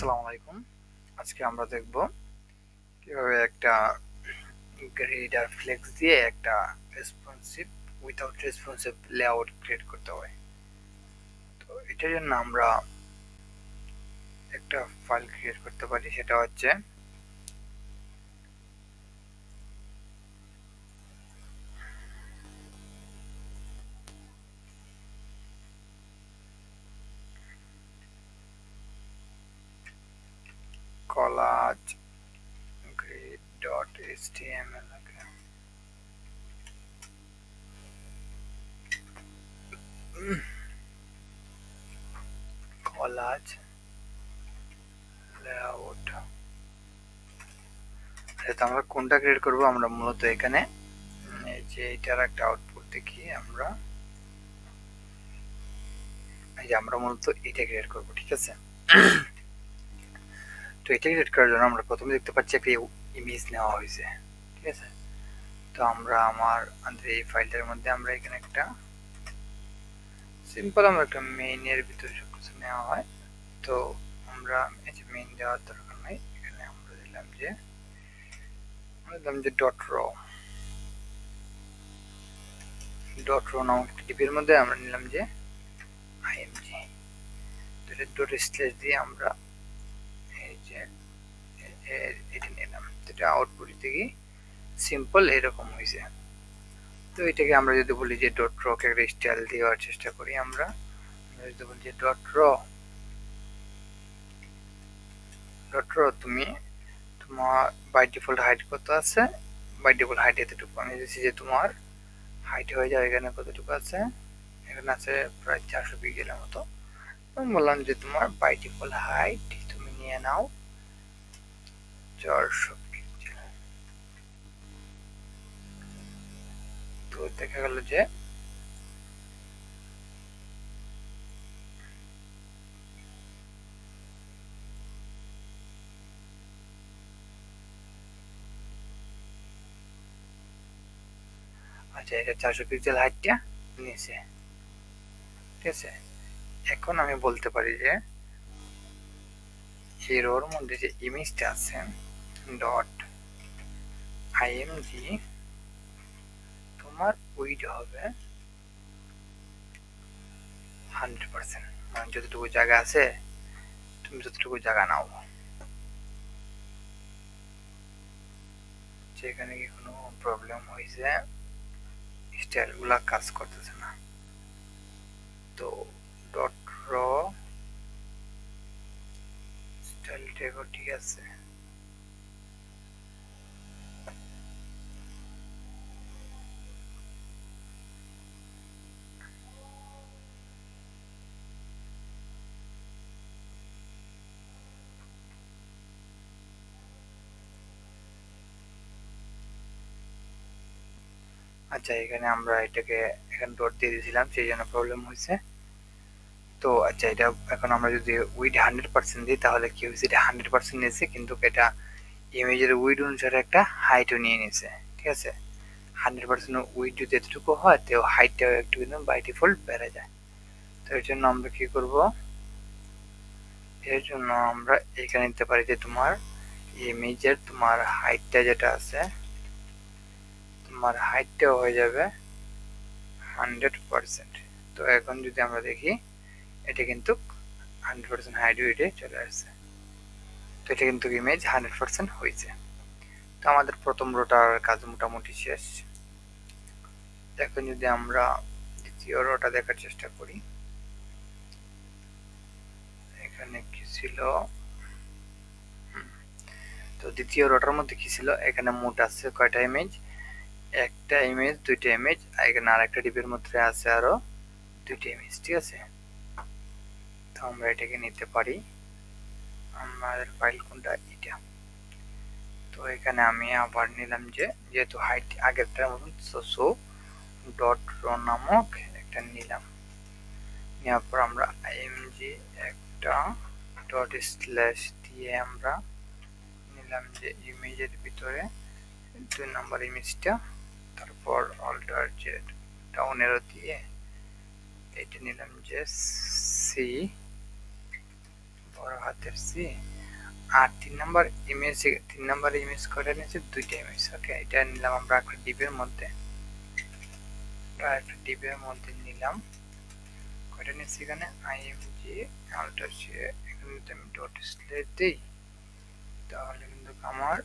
আসসালামু আলাইকুম। আজকে আমরা দেখব কিভাবে একটা গ্রিড আর ফ্লেক্স দিয়ে একটা responsive without responsive layout create করতে হয়। তো এটার জন্য আমরা একটা ফাইল ক্রিয়েট করতে পারি, সেটা হচ্ছে collage grid.html। collage layout। আমরা কোনটা ক্রিয়েট করব? আমরা মূলত এখানে এই যে এটার একটা আউটপুট দেখি আমরা, এই যে আমরা মূলত এটা ক্রিয়েট করব, ঠিক আছে? তো এটা ক্রিয়েট করার জন্য আমরা প্রথমে দেখতে পাচ্ছি একটা ইমেজ নেওয়া হয়েছে, ঠিক আছে? তো আমরা আমাদের এই ফাইলটার মধ্যে আমরা এখানে একটা সিম্পল আমরা একটা মেইনের ভিতরে সবকিছু নেওয়া হয়। তো আমরা এই যে মেইন দেওয়ার দরকার নাই, এখানে আমরা দিলাম যে ডট রো নামক একটা টিপির মধ্যে আমরা নিলাম যে আইএমজি, ডট স্ল্যাশ দিয়ে আমরা এই যে এটা নিলাম, যেটা আউটপুট থেকে সিম্পল এরকম হয়েছে। তো এটাকে আমরা যদি বলি যে ডট র কে একটা স্টাইল দেওয়ার চেষ্টা করি, আমরা যদি বলি যে ডট র তুমি তোমার বাই ডিফল্ট হাইট কত আছে, বাই ডিফল্ট হাইট এতটুকু আমি দিচ্ছি যে তোমার হাইট হয়ে যায় এখানে কতটুকু আছে, এখানে আছে প্রায় 400 পিক্সেলের মতো। আমি বললাম যে তোমার বাই ডিফল্ট হাইট তুমি নিয়ে নাও 400 পিক্সেল। তো দেখা গেল যে আচ্ছা এটা 400 পিক্সেল হাইটটা নিয়েছে, ঠিক আছে? এখন আমি বলতে পারি যে এর ওর মধ্যে যে ইমেজটা আছে ডট আইএমজি তোমার উইড হবে 100%, মানে যতটুকু জায়গা আছে তুমি যতটুকু জায়গা নাও। সেখানে কি কোনো প্রবলেম হয়েছে? স্টাইলগুলা কাজ করতেছে না। তো ডট র স্টাইলটা ঠিক আছে। আচ্ছা এখানে আমরা এটাকে এখানে ডট দিয়ে দিয়েছিলাম, সেই জন্য প্রবলেম হয়েছে। তো আচ্ছা এটা এখন আমরা যদি উইড 100% দিই তাহলে কি হয়েছে, এটা 100% নিয়েছে, কিন্তু এটা ইমেজের উইড অনুসারে একটা হাইটও নিয়ে নিয়েছে, ঠিক আছে? 100% উইড যদি এতটুকু হয় তো হাইটটাও একটু কিন্তু বাই ডিফল্ট বেড়ে যায়। তো এর জন্য আমরা কি করব, এর জন্য আমরা এখানে নিতে পারি যে তোমার ইমেজের তোমার হাইটটা যেটা আছে, তোমার হাইটটাও হয়ে যাবে 100%। তো এখন যদি আমরা দেখি এটা কিন্তু 100% হাইট উইডে চলে আসছে। তো এটা কিন্তু ইমেজ 100% হয়েছে। তো আমাদের প্রথম রোটার কাজ মোটামুটি শেষ। এখন যদি আমরা দ্বিতীয় রোটা দেখার চেষ্টা করি, এখানে কি ছিল? তো দ্বিতীয় রোটার মধ্যে কি ছিল, এখানে মোট আছে কয়টা ইমেজ? একটা ইমেজ, দুইটা ইমেজ, এখানে আর একটা ডিপির মধ্যে আছে আরো দুইটা ইমেজ, ঠিক আছে? তো আমরা এটাকে নিতে পারি, আমাদের ফাইল কোনটা, এটা। তো এখানে আমি আবার নিলাম যে যেহেতু হাইট আগেরটার মতন সো ডট রো নামক একটা নিলাম, নেওয়ার পর আমরা আইএমজি একটা ডট স্ল্যাশ দিয়ে আমরা নিলাম যে ইমেজের ভিতরে 2 নম্বর ইমেজটা, তারপর অল্টার জেড ডাউন এরো দিয়ে এটা নিলাম যে সি, বড় হাতের সি, আর 3 নাম্বার ইমেজ কয়টা নিয়েছে? 2টা ইমেজ। ওকে, এটা নিলাম আমরা একটা ডিপের মধ্যে, নিলাম। কয়টা নিয়েছি এখানে? আইএমজি আলট্রা শেয়ার, এখানে যদি আমি ডট স্লেট দিই তাহলে কিন্তু আমার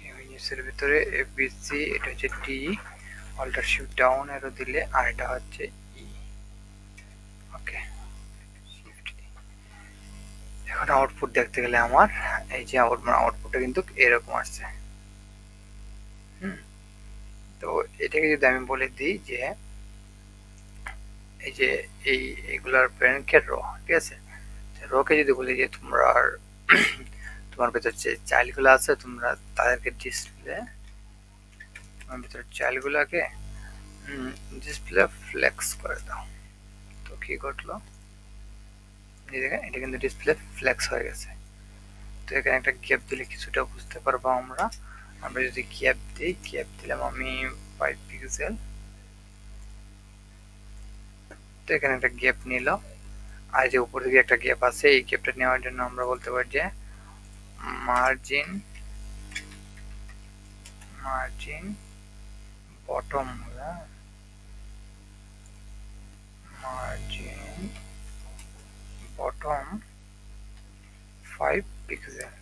ইমেজের ভিতরে এবিসি, এটা হচ্ছে D, alt shift down arrow দিলে, আর এটা হচ্ছে ই। ওকে, এখন আউটপুট দেখতে গেলে আমার এই যে আউটপুটটা কিন্তু এরকম আসছে। তো এটাকে যদি আমি বলে দিই যে এই যে এইগুলার প্যারেন্টকে র, ঠিক আছে, রকে যদি বলি যে তোমরা তোমার ভেতর যে চাইল্ডগুলো আছে তোমরা তাদেরকে ডিসপ্লে, তোমার ভেতর চাইল্ডগুলোকে ডিসপ্লে ফ্লেক্স করে দাও। তো কি ঘটলো? দেখেন এটা কিন্তু ডিসপ্লে ফ্লেক্স হয়ে গেছে। তো এখানে একটা গ্যাপ দিলে কিছুটা বুঝতে পারবো আমরা। আমরা যদি গ্যাপ দিই, গ্যাপ দিলাম আমি 5 পিক্সেল। তো এখানে একটা গ্যাপ নিল, আর যে উপর দিকে একটা গ্যাপ আছে, এই গ্যাপটা নেওয়ার জন্য আমরা বলতে পারি যে margin bottom, margin bottom 5 pixel.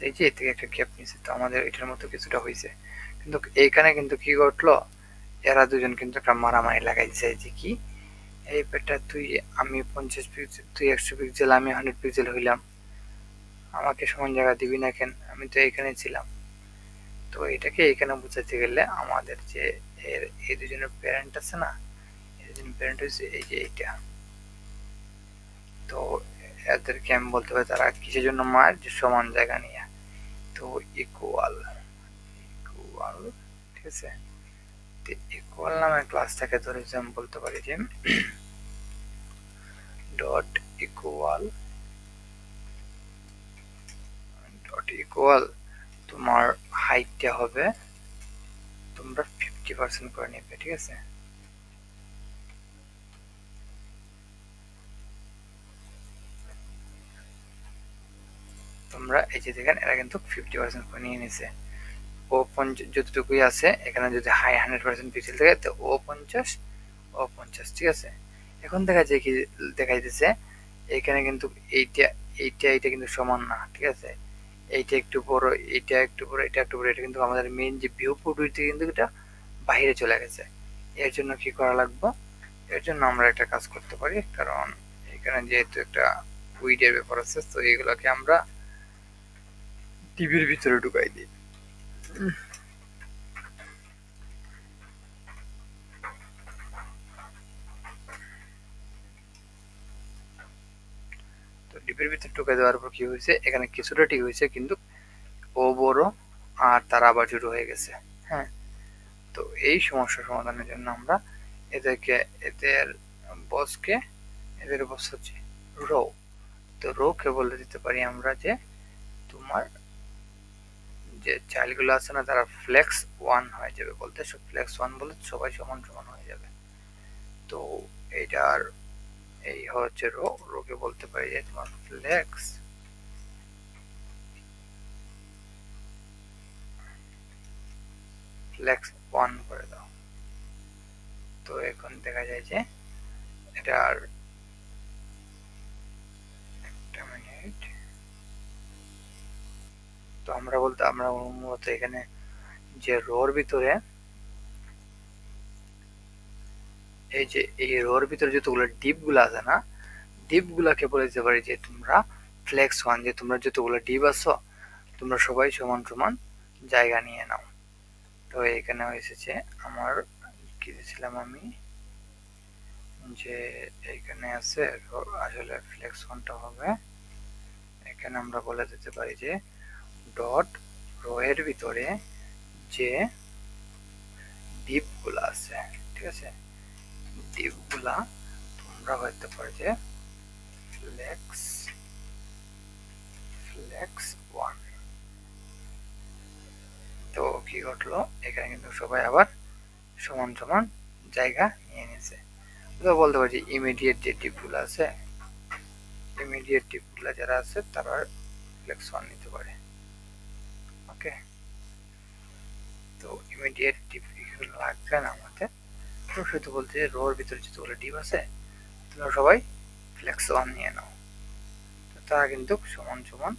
এই যে এর থেকে একটা গ্যাপ নিছে, তো আমাদের এটার মতো কিছুটা হয়েছে। কিন্তু এইখানে কিন্তু কি ঘটলো, এরা দুজন কিন্তু একটা মারামারি লাগাইছে যে কি এই পেটা তুই, আমি 50 পিক্সেল, তুই 100 পিক্সেল, আমি 100 পিক্সেল হইলাম, আমাকে সমান জায়গা দিবি না কেন, আমি তো এইখানে ছিলাম। তো এটাকে এখানে বোঝাতে গেলে আমাদের যে এর এই দুজনের প্যারেন্ট আছে না, এই দুজনের প্যারেন্ট হচ্ছে এই যে এইটা। তো এদেরকে আমি বলতে পারি তারা কিসের জন্য মার, যে সমান জায়গা নিয়ে। তো ইকুয়াল, ঠিক আছে। ইকুয়াল নামের ক্লাসটাকে ধরে আমি বলতে পারি যে ডট ইকুয়াল তোমার হাইটটা হবে তোমরা 50% করে নেবে, ঠিক আছে। তোমরা এই যে দেখেন এরা কিন্তু 50% করে নিয়ে নিছে। ও 50 যতটুকুই আছে, এখানে যদি হাই 100% পিক্সেল থাকে তো ও 50, ঠিক আছে। এখন দেখা যায় কি দেখাইতেছে এখানে কিন্তু এইটা কিন্তু সমান না, ঠিক আছে। এইটা একটু বড়, এইটা একটু বড়, এটা একটু বড়, এটা কিন্তু আমাদের মেইন যে ভিউ পদ্ধতি কিন্তু এটা বাইরে চলে গেছে। এর জন্য কি করা লাগবে? এর জন্য আমরা একটা কাজ করতে পারি, কারণ এখানে যেহেতু একটা উইডের ব্যাপার আছে, তো এগুলোকে আমরা টিভির ভিতরে ঢুকাই দিই। তো টিভির ভিতরে ঢুকাই দেওয়ার পর কি হয়েছে, এখানে কিছুটা ঠিক হয়েছে, কিন্তু ও বড় আর তারা আবার ছোট হয়ে গেছে। হ্যাঁ, তো এই সমস্যা সমাধানের জন্য আমরা এদেরকে, বসকে, এদের বস হচ্ছে রো, তো রো কে বলে দিতে পারি আমরা যে তোমার যে চাইল্ডগুলো আছে না তারা ফ্লেক্স 1 হয়ে যাবে, বলতে ফ্লেক্স 1 বলে সবাই সমান সমান হয়ে যাবে। তো এইটার এই হচ্ছে রোকে বলতে পারি যে তোমার ফ্লেক্স 1 করে দাও। তো এখন দেখা যায় যে এটার একটা মিনিট, তো আমরা মূলত এখানে যে রোর ভিতরে এই রোর ভিতরে যতগুলো ডিপ গুলো আছে না, ডিপ গুলাকে বলে দিতে পারি যে তোমরা ফ্লেক্স 1, যে তোমরা যতগুলো ডিপ আছো তোমরা সবাই সমান সমান জায়গা নিয়ে নাও। তো এখানে এসেছে আমার কি দিয়েছিলাম আমি, যে এইখানে আছে আসলে ফ্লেক্স 1টা হবে, এখানে আমরা বলে দিতে পারি যে ডট রো এর ভিতরে যে ডিপ গুলা আছে, ঠিক আছে, ডিপ গুলা তোমরা হইতে পারে যে ফ্লেক্স 1। তো কি ঘটলো, এখানে কিন্তু সবাই আবার সমান সমান জায়গা নিয়ে নিয়েছে। তো বলতে পারি ইমিডিয়েট যে টিপগুলো আছে, ইমিডিয়েট টিপগুলো যারা আছে তারা ফ্লেক্স ওয়ান নিতে পারে। ওকে, তো ইমিডিয়েট টিপ এগুলো লাগবে না আমাদের। তো শুধু বলতে রোর ভিতরে যতগুলো টিপ আছে তোমরা সবাই ফ্লেক্স ওয়ান নিয়ে নাও। তো তারা কিন্তু সমান সমান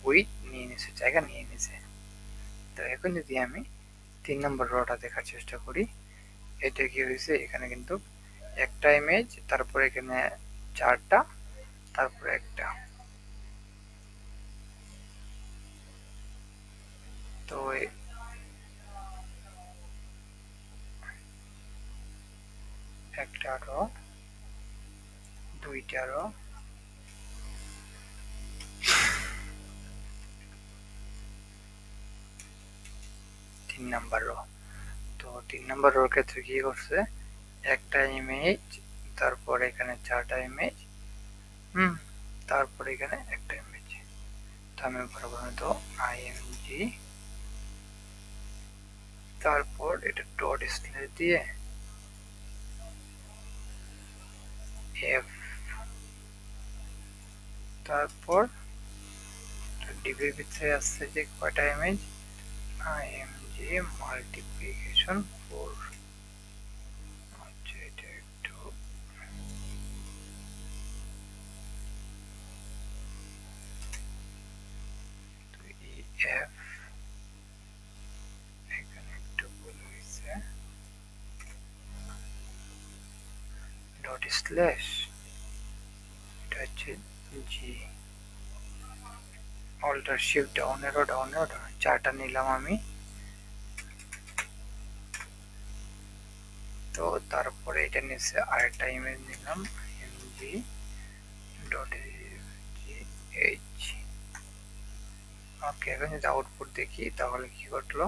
উইথ নিয়ে নিছে, জায়গা নিয়ে নিছে। তো এখন যদি আমি 3 নম্বর রটা দেখার চেষ্টা করি, এটা কি হয়েছে, এখানে কিন্তু একটা ইমেজ, তারপরে এখানে 4টা, তারপরে একটা। তো একটা রো, দুইটা রো, 3 নাম্বার রো। তো 3 নাম্বার রোর ক্ষেত্রে কি করছে, একটা ইমেজ, তারপর এখানে 4টা ইমেজ, তারপর এখানে একটা ইমেজ। তো আমি প্রথমত আইএমজি, তারপর এটা ডট স্ল্যাশ দিয়ে এফ, তারপর ডিবির ভিতরে আসছে যে কয়টা ইমেজ, আইএমজি মাল্টিপ্লিকেশন 4। আচ্ছা, এটা একটু এফ, এখানে একটু ভুল হয়েছে, ডট স্ল্যাশ, এটা হচ্ছে G, alt shift down arrow, down arrow, 4টা নিলাম আমি। তো তারপরে এটা নিচে আরেকটা ইমেজ নিলাম, এমজি ডট এইচ। ওকে, এখন যদি আউটপুট দেখি তাহলে কি ঘটলো,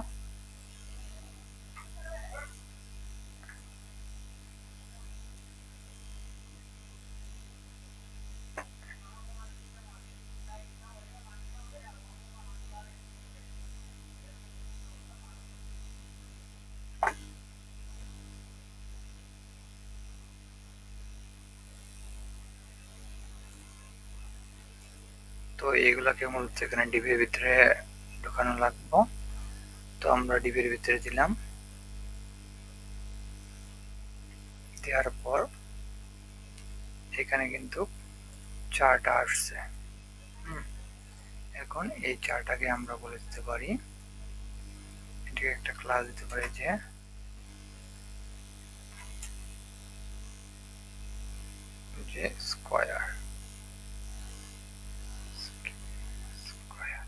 তো এইগুলাকে মূলত এখানে ডিবির ভিতরে ঢোকানো লাগবো। তো আমরা ডিবির ভিতরে দিলাম, দেওয়ার পর এখানে কিন্তু 4টা আসছে। এখন এই 4টাকে আমরা বলে দিতে পারি, এটাকে একটা ক্লাস দিতে পারি যে স্কয়ার, স্কয়ার,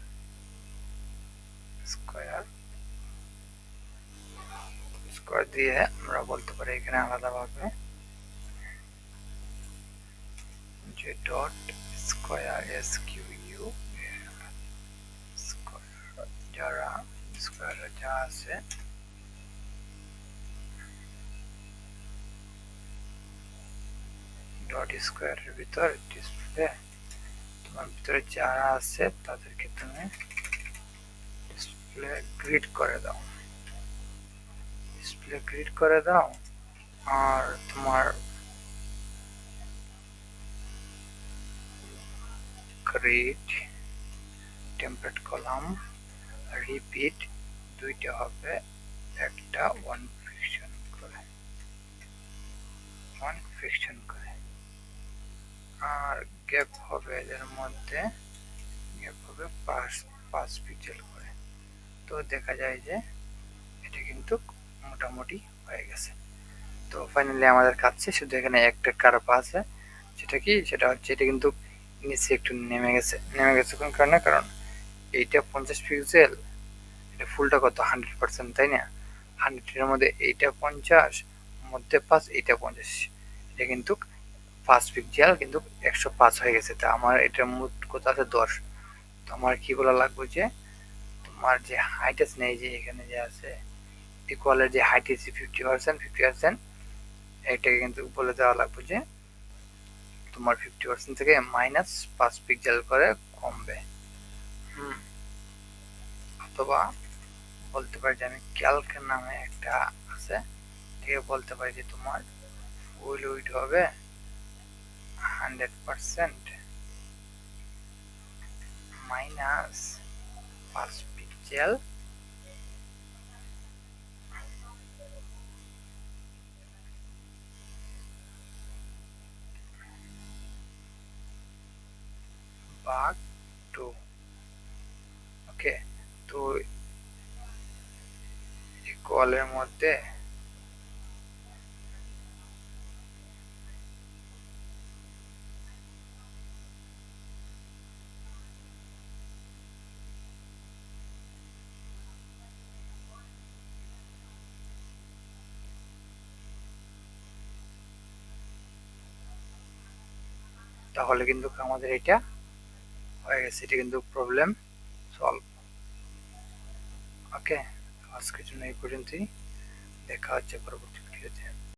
স্কয়ার, স্কয়ার দিয়ে আমরা বলতে পারি এখানে আলাদাভাবে যে ডট স্কয়ার, এসকিউ, স্কয়ার যারা স্কয়ার যা আছে ডট স্কয়ারের ভিতর ডিসপ্লে, তোমার ভিতরে যারা আছে তাদেরকে তুমি ডিসপ্লে গ্রিড করে দাও, ডিসপ্লে গ্রিড করে দাও। আর তোমার গ্রিড টেমপ্লেট কলাম রিপিট দুইটা হবে, একটা ওয়ান ফিকশন করে, ওয়ান ফিকশন করে, আর গ্যাপ হবে এদের মধ্যে, গ্যাপ হবে 5 পিক্সেল করে। তো দেখা যায় যে এটা কিন্তু মোটামুটি হয়ে গেছে। তো ফাইনালি আমাদের কাজ শেষ, শুধু এখানে একটা কার্ভ আছে, সেটা কি, সেটা হচ্ছে এটা কিন্তু নিচে একটু নেমে গেছে, নেমে গেছে কোন কারণে, কারণ এইটা 50 পিক্সেল, এটা ফুলটা কত 100%, তাই না, 100-এর মধ্যে এইটা 50, মধ্যে 5, এইটা 50, এটা কিন্তু 5 পিক্সেল কিন্তু 105 হয়ে গেছে। তা আমার এটার মোট কত আছে 10। তো আমার কি বলা লাগবে যে তোমার যে হাইট আছে না, এই যে এখানে যে আছে ইকুয়ালের যে হাইট আছে 50%, 50%, এটাকে কিন্তু বলে দেওয়া লাগবে যে তোমার 50% থেকে -5 পিক্সেল করে কমবে। অথবা বলতে পারি যে আমি ক্যালক নামে একটা আছে, এটাকে বলতে পারি যে তোমার ফুল উইড হবে 100% মাইনাস 5 পিক্সেল ভাগ 2। ওকে, তো কলের মধ্যে তাহলে কিন্তু আমাদের এটা হয়ে গেছে, এটা কিন্তু প্রবলেম সলভ। ওকে, আজকের জন্য এই পর্যন্তই, দেখা হচ্ছে পরবর্তী ভিডিওতে।